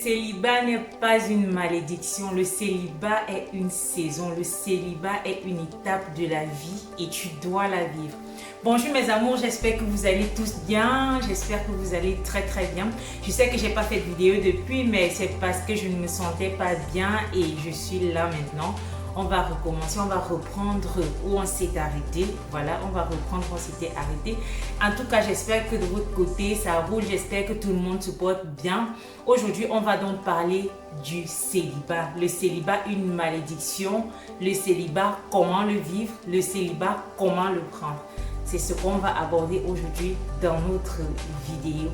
Le célibat n'est pas une malédiction, le célibat est une saison, le célibat est une étape de la vie et tu dois la vivre. Bonjour mes amours, j'espère que vous allez tous bien, j'espère que vous allez très bien. Je sais que j'ai pas fait de vidéo depuis, mais c'est parce que je ne me sentais pas bien et je suis là maintenant. On va recommencer, on va reprendre où on s'est arrêté. Voilà, on va reprendre où on s'était arrêté. En tout cas, j'espère que de votre côté, ça roule. J'espère que tout le monde se porte bien. Aujourd'hui, on va donc parler du célibat. Le célibat, une malédiction. Le célibat, comment le vivre. Le célibat, comment le prendre. C'est ce qu'on va aborder aujourd'hui dans notre vidéo.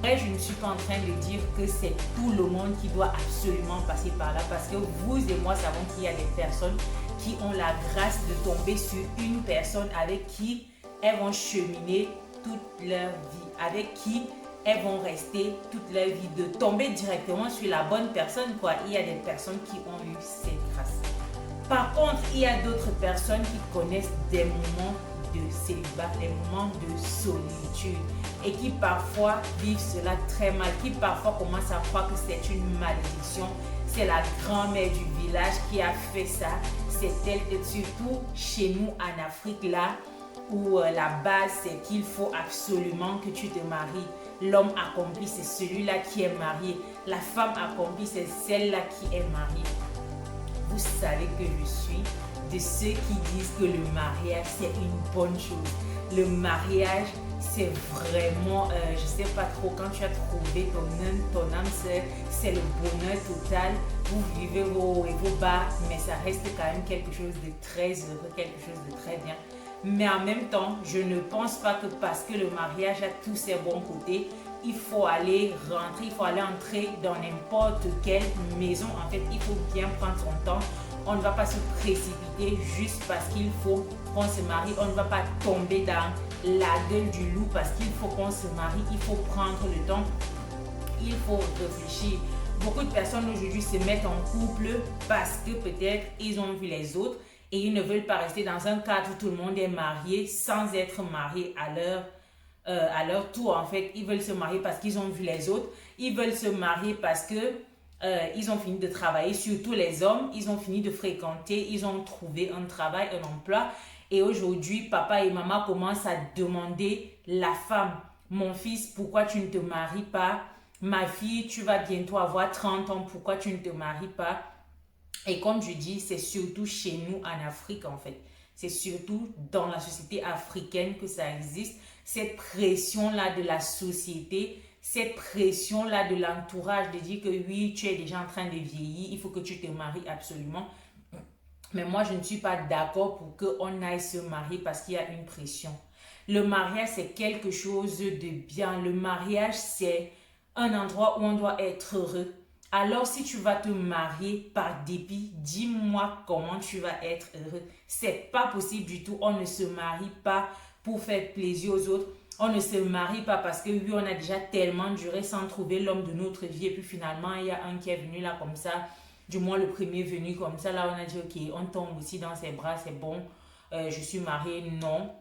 Je ne suis pas en train de dire que c'est tout le monde qui doit absolument passer par là parce que vous et moi savons qu'il y a des personnes qui ont la grâce de tomber sur une personne avec qui elles vont cheminer toute leur vie, avec qui elles vont rester toute leur vie, de tomber directement sur la bonne personne quoi. Il y a des personnes qui ont eu cette grâce. Par contre, il y a d'autres personnes qui connaissent des moments de célibat, des moments de solitude et qui parfois vivent cela très mal, qui parfois commencent à croire que c'est une malédiction, c'est la grand-mère du village qui a fait ça, c'est elle, et surtout chez nous en Afrique là où la base c'est qu'il faut absolument que tu te maries. L'homme accompli c'est celui-là qui est marié, la femme accomplie c'est celle-là qui est mariée. Vous savez que je suis de ceux qui disent que le mariage c'est une bonne chose. Le mariage c'est vraiment, je sais pas trop, quand tu as trouvé ton âme sœur, c'est le bonheur total. Vous vivez vos hauts et vos bas, mais ça reste quand même quelque chose de très heureux, quelque chose de très bien. Mais en même temps, je ne pense pas que parce que le mariage a tous ses bons côtés, il faut aller rentrer, il faut aller entrer dans n'importe quelle maison. En fait, il faut bien prendre son temps. On ne va pas se précipiter juste parce qu'il faut qu'on se marie. On ne va pas tomber dans la gueule du loup parce qu'il faut qu'on se marie. Il faut prendre le temps. Il faut réfléchir. Beaucoup de personnes aujourd'hui se mettent en couple parce que peut-être ils ont vu les autres et ils ne veulent pas rester dans un cadre où tout le monde est marié sans être marié à leur tour. En fait, ils veulent se marier parce qu'ils ont vu les autres. Ils veulent se marier parce que ils ont fini de travailler, surtout les hommes, ils ont fini de fréquenter, ils ont trouvé un travail, un emploi. Et aujourd'hui, papa et maman commencent à demander la femme, mon fils, pourquoi tu ne te maries pas? Ma fille, tu vas bientôt avoir 30 ans, pourquoi tu ne te maries pas? Et comme je dis, c'est surtout chez nous en Afrique en fait. C'est surtout dans la société africaine que ça existe. Cette pression-là de la société, cette pression-là de l'entourage de dire que oui, tu es déjà en train de vieillir, il faut que tu te maries absolument. Mais moi, je ne suis pas d'accord pour qu'on aille se marier parce qu'il y a une pression. Le mariage, c'est quelque chose de bien. Le mariage, c'est un endroit où on doit être heureux. Alors, si tu vas te marier par dépit, dis-moi comment tu vas être heureux. C'est pas possible du tout. On ne se marie pas pour faire plaisir aux autres. On ne se marie pas parce que oui, on a déjà tellement duré sans trouver l'homme de notre vie. Et puis finalement, il y a un qui est venu là comme ça. Du moins, le premier venu comme ça. Là, on a dit, ok, on tombe aussi dans ses bras, c'est bon. Je suis mariée. Non.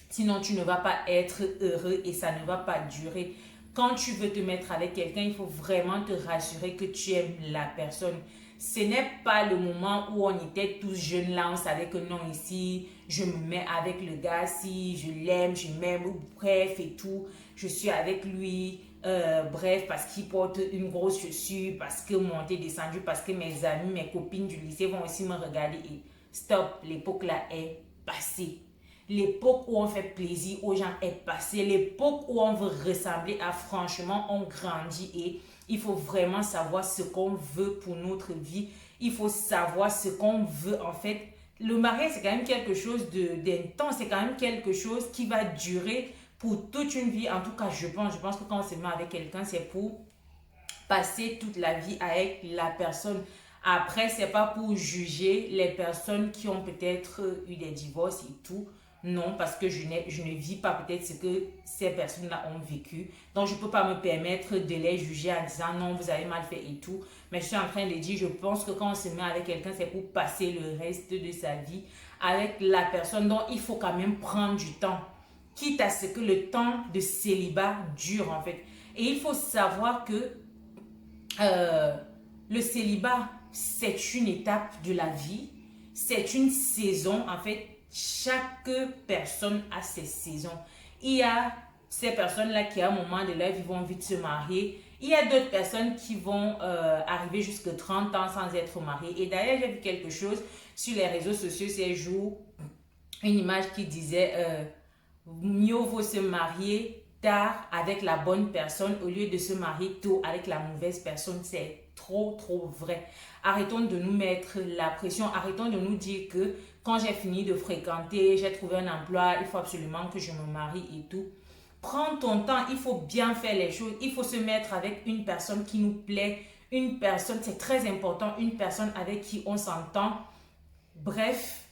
Sinon, tu ne vas pas être heureux et ça ne va pas durer. Quand tu veux te mettre avec quelqu'un, il faut vraiment te rassurer que tu aimes la personne. Ce n'est pas le moment où on était tous jeunes là, on savait que non, ici, je me mets avec le gars, si je l'aime, je m'aime, bref et tout. Je suis avec lui, bref, parce qu'il porte une grosse chaussure, parce que monté, descendu, parce que mes amis, mes copines du lycée vont aussi me regarder. Et stop, l'époque là est passée. L'époque où on fait plaisir aux gens est passée. L'époque où on veut ressembler à franchement, on grandit et il faut vraiment savoir ce qu'on veut pour notre vie. Il faut savoir ce qu'on veut en fait. Le mariage, c'est quand même quelque chose d'intense. C'est quand même quelque chose qui va durer pour toute une vie. En tout cas, je pense que quand on se met avec quelqu'un, c'est pour passer toute la vie avec la personne. Après, c'est pas pour juger les personnes qui ont peut-être eu des divorces et tout. Non, parce que je ne vis pas peut-être ce que ces personnes-là ont vécu. Donc, je ne peux pas me permettre de les juger en disant non, vous avez mal fait et tout. Mais je suis en train de dire, je pense que quand on se met avec quelqu'un, c'est pour passer le reste de sa vie avec la personne. Donc, il faut quand même prendre du temps. quitte à ce que le temps de célibat dure en fait. Et il faut savoir que le célibat, c'est une étape de la vie, c'est une saison en fait. Chaque personne a ses saisons. Il y a ces personnes-là qui à un moment de leur vie vont vite se marier. Il y a d'autres personnes qui vont arriver jusqu'à 30 ans sans être mariées. Et d'ailleurs, j'ai vu quelque chose sur les réseaux sociaux ces jours, une image qui disait mieux vaut se marier tard avec la bonne personne au lieu de se marier tôt avec la mauvaise personne. C'est trop vrai. Arrêtons de nous mettre la pression, arrêtons de nous dire que quand j'ai fini de fréquenter, j'ai trouvé un emploi, il faut absolument que je me marie et tout. Prends ton temps, il faut bien faire les choses, il faut se mettre avec une personne qui nous plaît, une personne, c'est très important, une personne avec qui on s'entend. Bref,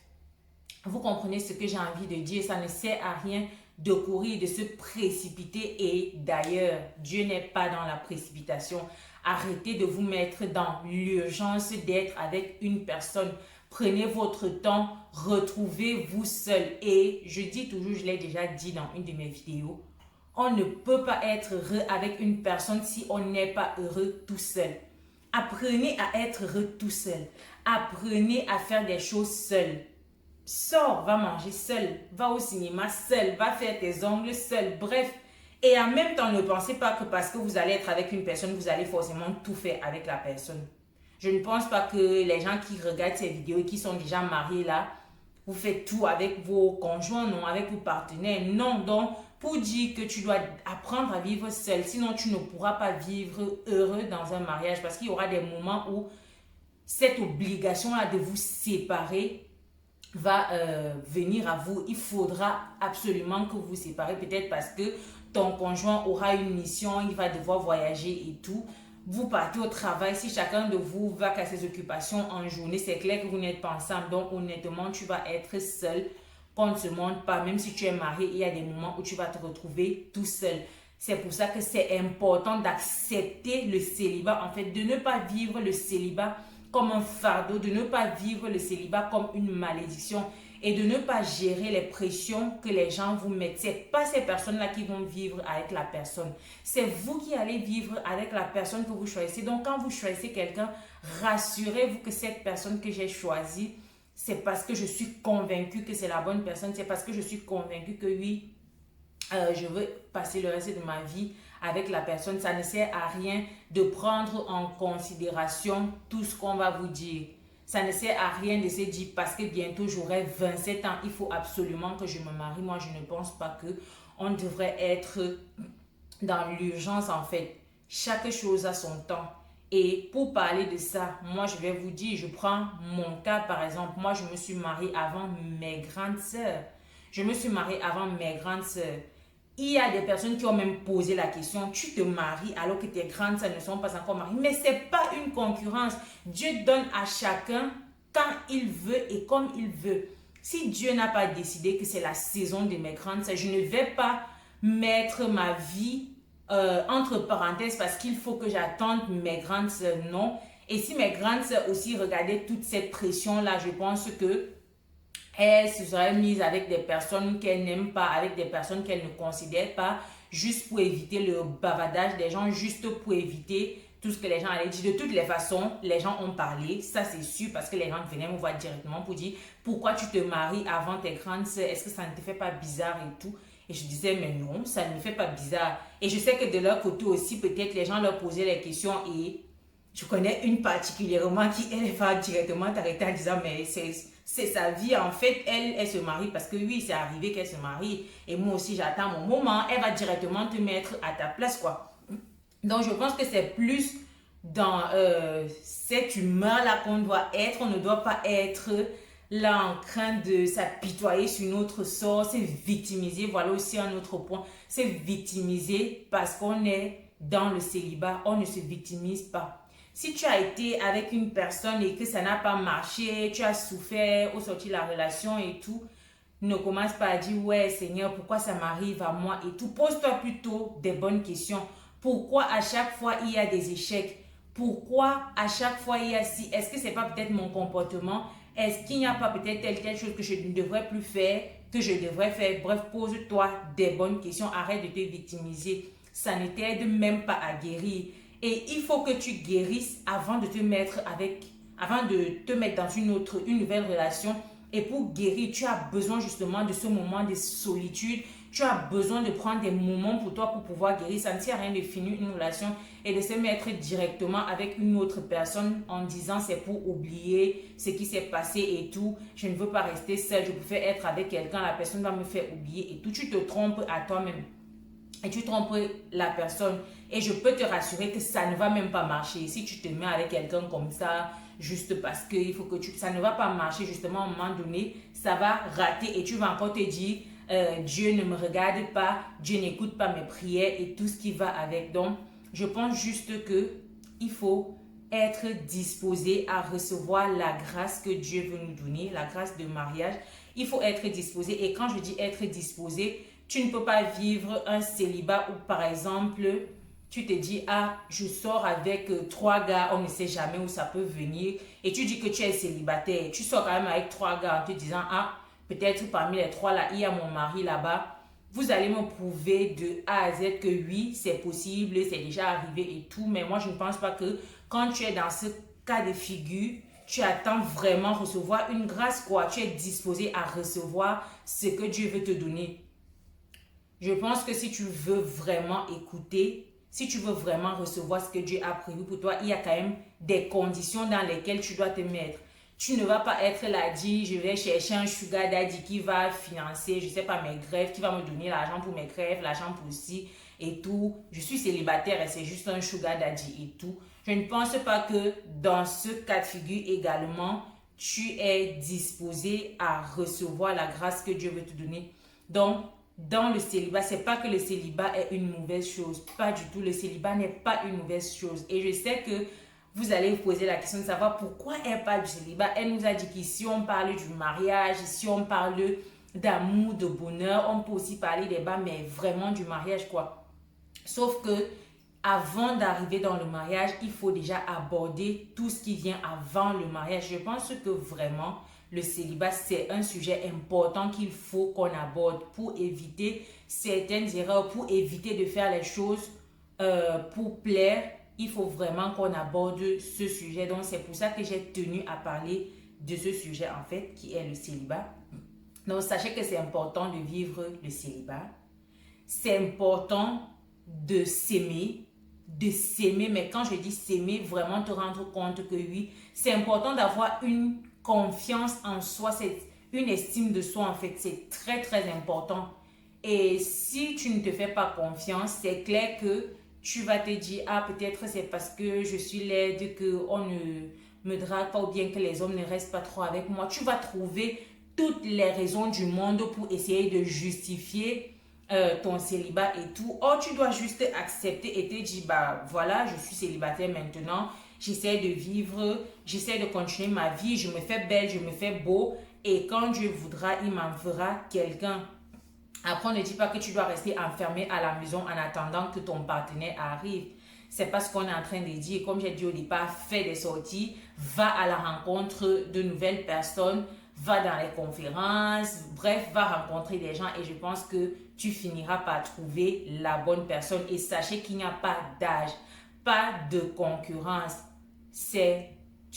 vous comprenez ce que j'ai envie de dire, ça ne sert à rien de courir, de se précipiter. Et d'ailleurs, Dieu n'est pas dans la précipitation. Arrêtez de vous mettre dans l'urgence d'être avec une personne. Prenez votre temps, retrouvez-vous seul. Et je dis toujours, je l'ai déjà dit dans une de mes vidéos, on ne peut pas être heureux avec une personne si on n'est pas heureux tout seul. Apprenez à être heureux tout seul. Apprenez à faire des choses seul. Sors, va manger seul, va au cinéma seul, va faire tes ongles seul, bref. Et en même temps, ne pensez pas que parce que vous allez être avec une personne, vous allez forcément tout faire avec la personne. Je ne pense pas que les gens qui regardent ces vidéos et qui sont déjà mariés là, vous faites tout avec vos conjoints, non, avec vos partenaires. Non, donc, pour dire que tu dois apprendre à vivre seul, sinon tu ne pourras pas vivre heureux dans un mariage parce qu'il y aura des moments où cette obligation-là de vous séparer va venir à vous. Il faudra absolument que vous vous séparez, peut-être parce que ton conjoint aura une mission, il va devoir voyager et tout. Vous partez au travail, si chacun de vous va qu'à ses occupations en journée, c'est clair que vous n'êtes pas ensemble. Donc honnêtement, tu vas être seul. Qu'on ne se montre pas, même si tu es marié, il y a des moments où tu vas te retrouver tout seul. C'est pour ça que c'est important d'accepter le célibat, en fait, de ne pas vivre le célibat comme un fardeau, de ne pas vivre le célibat comme une malédiction et de ne pas gérer les pressions que les gens vous mettent. Ce n'est pas ces personnes-là qui vont vivre avec la personne. C'est vous qui allez vivre avec la personne que vous choisissez. Donc, quand vous choisissez quelqu'un, rassurez-vous que cette personne que j'ai choisie, c'est parce que je suis convaincue que c'est la bonne personne. C'est parce que je suis convaincue que oui, je veux passer le reste de ma vie avec la personne. Ça ne sert à rien de prendre en considération tout ce qu'on va vous dire. Ça ne sert à rien de se dire parce que bientôt j'aurai 27 ans, il faut absolument que je me marie. Moi, je ne pense pas qu'on devrait être dans l'urgence en fait. Chaque chose a son temps. Et pour parler de ça, moi je vais vous dire, je prends mon cas par exemple. Moi, je me suis mariée avant mes grandes sœurs. Je me suis mariée avant mes grandes sœurs. Il y a des personnes qui ont même posé la question, tu te maries alors que tes grandes sœurs ne sont pas encore mariées. Mais ce n'est pas une concurrence. Dieu donne à chacun quand il veut et comme il veut. Si Dieu n'a pas décidé que c'est la saison de mes grandes sœurs, je ne vais pas mettre ma vie entre parenthèses parce qu'il faut que j'attende mes grandes sœurs. Non. Et si mes grandes sœurs aussi regardaient toute cette pression-là, je pense que elle se serait mise avec des personnes qu'elle n'aime pas, avec des personnes qu'elle ne considère pas, juste pour éviter le bavardage des gens, juste pour éviter tout ce que les gens allaient dire. De toutes les façons, les gens ont parlé, ça c'est sûr, parce que les gens venaient me voir directement pour dire pourquoi tu te maries avant tes grandes sœurs, est-ce que ça ne te fait pas bizarre et tout. Et je disais, mais non, ça ne me fait pas bizarre. Et je sais que de leur côté aussi, peut-être les gens leur posaient les questions et je connais une particulièrement qui, elle va directement t'arrêter en disant, mais c'est sa vie. En fait, elle se marie parce que oui, c'est arrivé qu'elle se marie. Et moi aussi, j'attends mon moment. Elle va directement te mettre à ta place, quoi. Donc, je pense que c'est plus dans cette humeur-là qu'on doit être. On ne doit pas être là en train de s'apitoyer sur notre sort, se victimiser. Voilà aussi un autre point. Se victimiser parce qu'on est dans le célibat. On ne se victimise pas. Si tu as été avec une personne et que ça n'a pas marché, tu as souffert au sortir de la relation et tout, ne commence pas à dire « Ouais, Seigneur, pourquoi ça m'arrive à moi ?» et tout. Pose-toi plutôt des bonnes questions. Pourquoi à chaque fois il y a des échecs? Pourquoi à chaque fois il y a si? Est-ce que ce n'est pas peut-être mon comportement? Est-ce qu'il n'y a pas peut-être telle chose que je ne devrais plus faire? que je devrais faire. Bref, pose-toi des bonnes questions, arrête de te victimiser. Ça ne t'aide même pas à guérir. Et il faut que tu guérisses avant de te mettre dans une nouvelle relation. Et pour guérir, tu as besoin justement de ce moment de solitude. Tu as besoin de prendre des moments pour toi pour pouvoir guérir. Ça ne sert à rien de finir une relation et de se mettre directement avec une autre personne en disant c'est pour oublier ce qui s'est passé et tout. Je ne veux pas rester seule, je préfère être avec quelqu'un, la personne va me faire oublier et tout. Tu te trompes à toi-même. Et tu trompes la personne. Et je peux te rassurer que ça ne va même pas marcher. Si tu te mets avec quelqu'un comme ça, juste parce que il faut que ça ne va pas marcher, justement, à un moment donné, ça va rater et tu vas encore te dire, Dieu ne me regarde pas, Dieu n'écoute pas mes prières et tout ce qui va avec. Donc, je pense juste que il faut être disposé à recevoir la grâce que Dieu veut nous donner, la grâce de mariage. Il faut être disposé. Et quand je dis être disposé, tu ne peux pas vivre un célibat où, par exemple, tu te dis, ah, je sors avec 3 gars, on ne sait jamais où ça peut venir. Et tu dis que tu es célibataire. Tu sors quand même avec 3 gars en te disant, ah, peut-être parmi les 3 là, il y a mon mari là-bas. Vous allez me prouver de A à Z que oui, c'est possible, c'est déjà arrivé et tout. Mais moi, je ne pense pas que quand tu es dans ce cas de figure, tu attends vraiment recevoir une grâce, quoi. Tu es disposé à recevoir ce que Dieu veut te donner. Je pense que si tu veux vraiment écouter, si tu veux vraiment recevoir ce que Dieu a prévu pour toi, il y a quand même des conditions dans lesquelles tu dois te mettre. Tu ne vas pas être là, dit, je vais chercher un sugar daddy qui va financer, je ne sais pas, mes greffes, qui va me donner l'argent pour mes greffes, l'argent pour ci et tout. Je suis célibataire et c'est juste un sugar daddy et tout. Je ne pense pas que dans ce cas de figure également, tu es disposé à recevoir la grâce que Dieu veut te donner. Donc, dans le célibat, c'est pas que le célibat est une mauvaise chose. Pas du tout. Le célibat n'est pas une mauvaise chose. Et je sais que vous allez vous poser la question de savoir pourquoi elle parle du célibat. Elle nous a dit qu'ici, on parle du mariage, ici, on parle d'amour, de bonheur. On peut aussi parler des bas, mais vraiment du mariage, quoi. Sauf que avant d'arriver dans le mariage, il faut déjà aborder tout ce qui vient avant le mariage. Je pense que vraiment, le célibat, c'est un sujet important qu'il faut qu'on aborde pour éviter certaines erreurs, pour éviter de faire les choses pour plaire. Il faut vraiment qu'on aborde ce sujet. Donc, c'est pour ça que j'ai tenu à parler de ce sujet, en fait, qui est le célibat. Donc, sachez que c'est important de vivre le célibat. C'est important de s'aimer, mais quand je dis s'aimer, vraiment te rendre compte que oui, c'est important d'avoir une confiance en soi, c'est une estime de soi en fait, c'est très très important. Et si tu ne te fais pas confiance, c'est clair que tu vas te dire, ah peut-être c'est parce que je suis laide, qu'on ne me drague pas ou bien que les hommes ne restent pas trop avec moi. Tu vas trouver toutes les raisons du monde pour essayer de justifier ton célibat et tout. Or, tu dois juste accepter et te dire, bah voilà, je suis célibataire maintenant. J'essaie de vivre, j'essaie de continuer ma vie, je me fais belle, je me fais beau. Et quand Dieu voudra, il m'en fera quelqu'un. Après, on ne dit pas que tu dois rester enfermé à la maison en attendant que ton partenaire arrive. C'est pas ce qu'on est en train de dire. Comme j'ai dit au départ, fais des sorties, va à la rencontre de nouvelles personnes, va dans les conférences, bref, va rencontrer des gens et je pense que tu finiras par trouver la bonne personne. Et sachez qu'il n'y a pas d'âge, pas de concurrence. C'est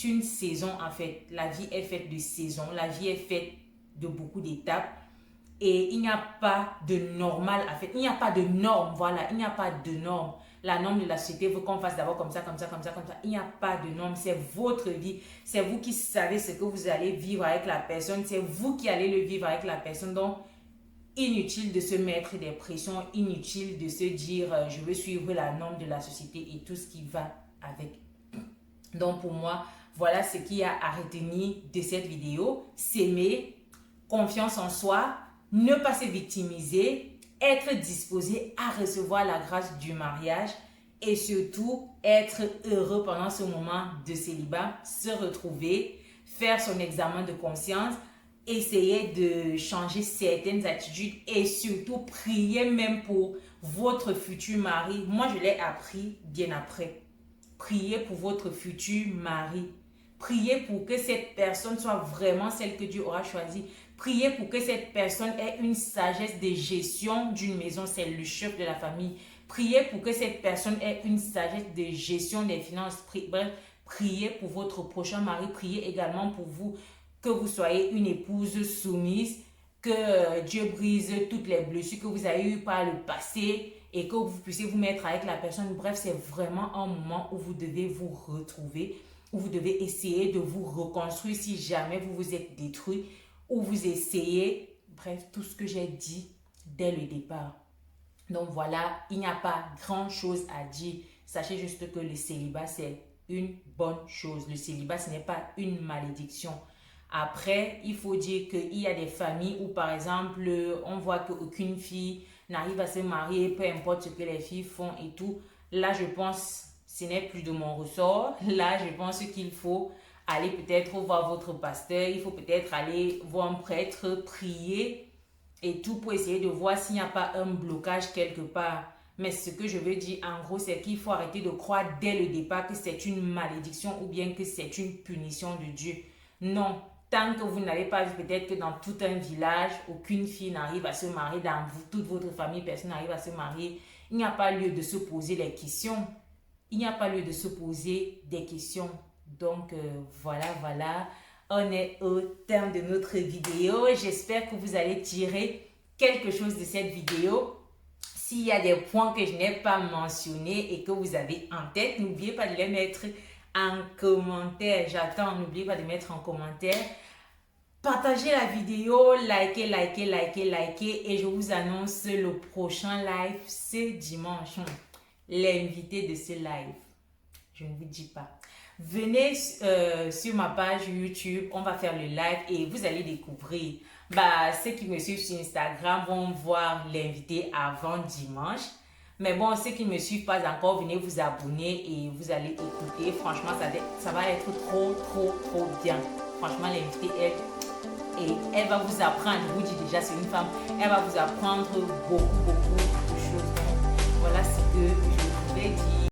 une saison en fait. La vie est faite de saisons, la vie est faite de beaucoup d'étapes. Et il n'y a pas de normal en fait. Il n'y a pas de norme, voilà. Il n'y a pas de norme. La norme de la société veut qu'on fasse d'abord comme ça, comme ça, comme ça, comme ça. Il n'y a pas de norme. C'est votre vie. C'est vous qui savez ce que vous allez vivre avec la personne. C'est vous qui allez le vivre avec la personne. Donc, inutile de se mettre des pressions. Inutile de se dire, je veux suivre la norme de la société et tout ce qui va avec. Donc, pour moi, voilà ce qu'il y a à retenir de cette vidéo. S'aimer, confiance en soi, ne pas se victimiser, être disposé à recevoir la grâce du mariage et surtout être heureux pendant ce moment de célibat, se retrouver, faire son examen de conscience, essayer de changer certaines attitudes et surtout prier même pour votre futur mari. Moi, je l'ai appris bien après. Priez pour votre futur mari. Priez pour que cette personne soit vraiment celle que Dieu aura choisie. Priez pour que cette personne ait une sagesse de gestion d'une maison. C'est le chef de la famille. Priez pour que cette personne ait une sagesse de gestion des finances. Bref, priez pour votre prochain mari. Priez également pour vous, que vous soyez une épouse soumise, que Dieu brise toutes les blessures que vous avez eues par le passé et que vous puissiez vous mettre avec la personne. Bref, c'est vraiment un moment où vous devez vous retrouver, où vous devez essayer de vous reconstruire si jamais vous vous êtes détruit, où vous essayez, bref, tout ce que j'ai dit dès le départ. Donc voilà, il n'y a pas grand chose à dire. Sachez juste que le célibat, c'est une bonne chose. Le célibat, ce n'est pas une malédiction. Après, il faut dire qu'il y a des familles où, par exemple, on voit qu'aucune fille n'arrive à se marier, peu importe ce que les filles font et tout. Là, je pense, ce n'est plus de mon ressort. Là, je pense qu'il faut aller peut-être voir votre pasteur. Il faut peut-être aller voir un prêtre, prier et tout pour essayer de voir s'il n'y a pas un blocage quelque part. Mais ce que je veux dire en gros, c'est qu'il faut arrêter de croire dès le départ que c'est une malédiction ou bien que c'est une punition de Dieu. Non, tant que vous n'avez pas vu peut-être que dans tout un village, aucune fille n'arrive à se marier, dans toute votre famille, personne n'arrive à se marier, il n'y a pas lieu de se poser les questions. Il n'y a pas lieu de se poser des questions. Donc voilà. On est au terme de notre vidéo. J'espère que vous allez tirer quelque chose de cette vidéo. S'il y a des points que je n'ai pas mentionnés et que vous avez en tête, n'oubliez pas de les mettre en commentaire. J'attends, n'oubliez pas de mettre en commentaire. Partagez la vidéo, likez et je vous annonce le prochain live ce dimanche. L'invité de ce live, je ne vous dis pas. Venez sur ma page YouTube, on va faire le live et vous allez découvrir. Ceux qui me suivent sur Instagram vont voir l'invité avant dimanche. Mais bon, ceux qui ne me suivent pas encore, venez vous abonner et vous allez écouter. Franchement, ça va être trop bien. Franchement, l'invité, elle va vous apprendre. Je vous dis déjà, c'est une femme. Elle va vous apprendre beaucoup de choses. Donc, voilà ce que je pouvais dire.